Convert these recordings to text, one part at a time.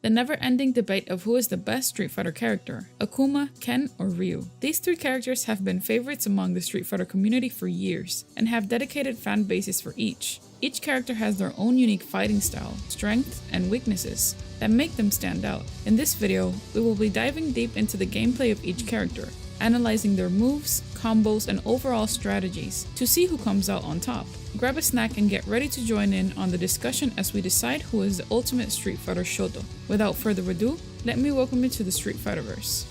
The never-ending debate of who is the best Street Fighter character, Akuma, Ken, or Ryu. These three characters have been favorites among the Street Fighter community for years, and have dedicated fan bases for each. Each character has their own unique fighting style, strengths, and weaknesses that make them stand out. In this video, we will be diving deep into the gameplay of each character, analyzing their moves, combos, and overall strategies to see who comes out on top. Grab a snack and get ready to join in on the discussion as we decide who is the ultimate Street Fighter Shoto. Without further ado, let me welcome you to the Street Fighterverse.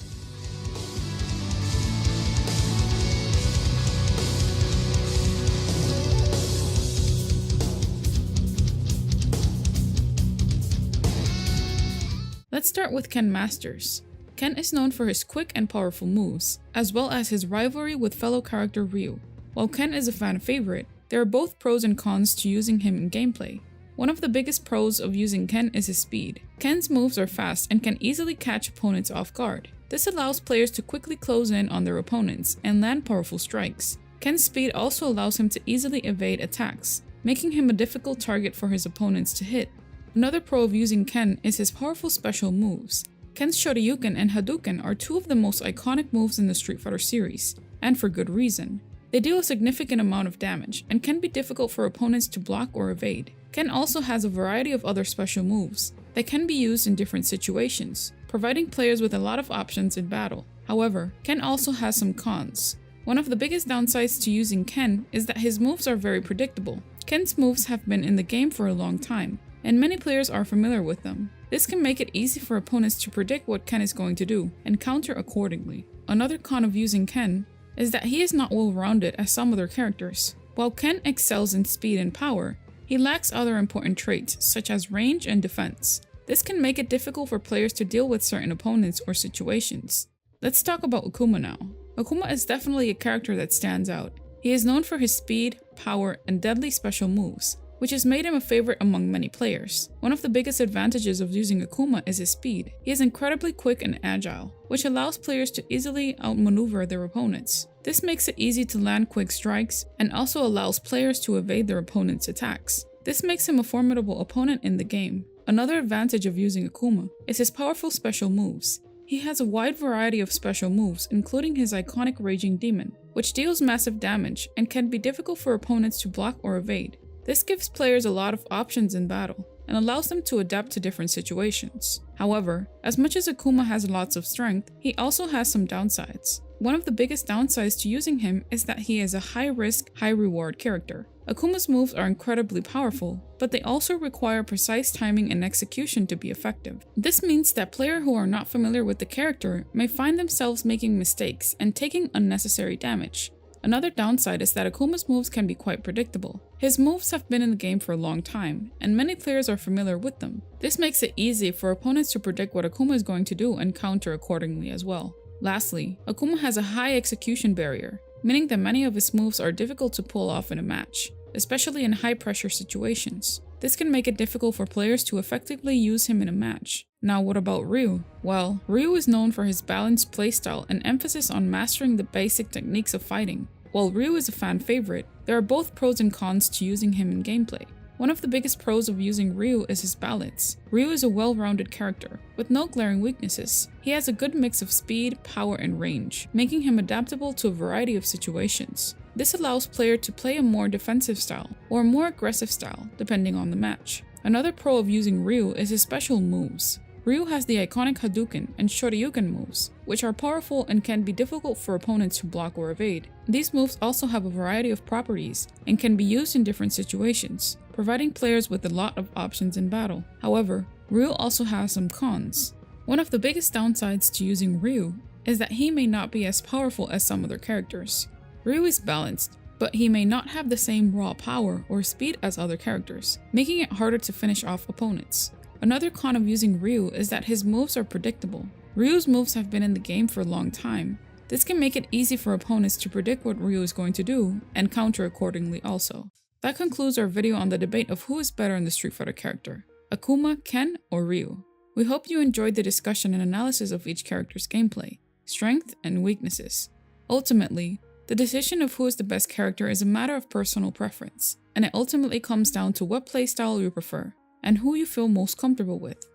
Let's start with Ken Masters. Ken is known for his quick and powerful moves, as well as his rivalry with fellow character Ryu. While Ken is a fan favorite, there are both pros and cons to using him in gameplay. One of the biggest pros of using Ken is his speed. Ken's moves are fast and can easily catch opponents off guard. This allows players to quickly close in on their opponents and land powerful strikes. Ken's speed also allows him to easily evade attacks, making him a difficult target for his opponents to hit. Another pro of using Ken is his powerful special moves. Ken's Shoryuken and Hadouken are two of the most iconic moves in the Street Fighter series, and for good reason. They deal a significant amount of damage and can be difficult for opponents to block or evade. Ken also has a variety of other special moves that can be used in different situations, providing players with a lot of options in battle. However, Ken also has some cons. One of the biggest downsides to using Ken is that his moves are very predictable. Ken's moves have been in the game for a long time, and many players are familiar with them. This can make it easy for opponents to predict what Ken is going to do and counter accordingly. Another con of using Ken is that he is not well-rounded as some other characters. While Ken excels in speed and power, he lacks other important traits such as range and defense. This can make it difficult for players to deal with certain opponents or situations. Let's talk about Akuma now. Akuma is definitely a character that stands out. He is known for his speed, power, and deadly special moves, which has made him a favorite among many players. One of the biggest advantages of using Akuma is his speed. He is incredibly quick and agile, which allows players to easily outmaneuver their opponents. This makes it easy to land quick strikes and also allows players to evade their opponent's attacks. This makes him a formidable opponent in the game. Another advantage of using Akuma is his powerful special moves. He has a wide variety of special moves, including his iconic Raging Demon, which deals massive damage and can be difficult for opponents to block or evade. This gives players a lot of options in battle and allows them to adapt to different situations. However, as much as Akuma has lots of strength, he also has some downsides. One of the biggest downsides to using him is that he is a high-risk, high-reward character. Akuma's moves are incredibly powerful, but they also require precise timing and execution to be effective. This means that players who are not familiar with the character may find themselves making mistakes and taking unnecessary damage. Another downside is that Akuma's moves can be quite predictable. His moves have been in the game for a long time, and many players are familiar with them. This makes it easy for opponents to predict what Akuma is going to do and counter accordingly as well. Lastly, Akuma has a high execution barrier, meaning that many of his moves are difficult to pull off in a match, especially in high-pressure situations. This can make it difficult for players to effectively use him in a match. Now what about Ryu? Well, Ryu is known for his balanced playstyle and emphasis on mastering the basic techniques of fighting. While Ryu is a fan favorite, there are both pros and cons to using him in gameplay. One of the biggest pros of using Ryu is his balance. Ryu is a well-rounded character, with no glaring weaknesses. He has a good mix of speed, power, and range, making him adaptable to a variety of situations. This allows players to play a more defensive style, or a more aggressive style, depending on the match. Another pro of using Ryu is his special moves. Ryu has the iconic Hadouken and Shoryuken moves, which are powerful and can be difficult for opponents to block or evade. These moves also have a variety of properties and can be used in different situations, providing players with a lot of options in battle. However, Ryu also has some cons. One of the biggest downsides to using Ryu is that he may not be as powerful as some other characters. Ryu is balanced, but he may not have the same raw power or speed as other characters, making it harder to finish off opponents. Another con of using Ryu is that his moves are predictable. Ryu's moves have been in the game for a long time. This can make it easy for opponents to predict what Ryu is going to do and counter accordingly also. That concludes our video on the debate of who is better in the Street Fighter character, Akuma, Ken, or Ryu. We hope you enjoyed the discussion and analysis of each character's gameplay, strength, and weaknesses. Ultimately, the decision of who is the best character is a matter of personal preference, and it ultimately comes down to what playstyle you prefer and who you feel most comfortable with.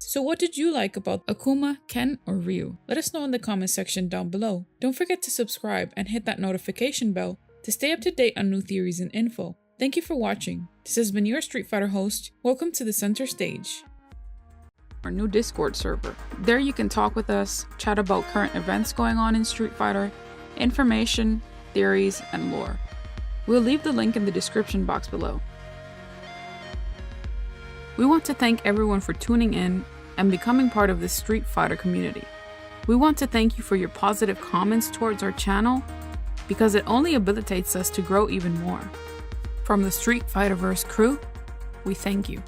So what did you like about Akuma, Ken, or Ryu? Let us know in the comment section down below. Don't forget to subscribe and hit that notification bell to stay up to date on new theories and info. Thank you for watching. This has been your Street Fighter host. Welcome to the center stage. Our new Discord server. There you can talk with us, chat about current events going on in Street Fighter, information, theories, and lore. We'll leave the link in the description box below. We want to thank everyone for tuning in and becoming part of the Street Fighter community. We want to thank you for your positive comments towards our channel because it only habilitates us to grow even more. From the Street Fighterverse crew, we thank you.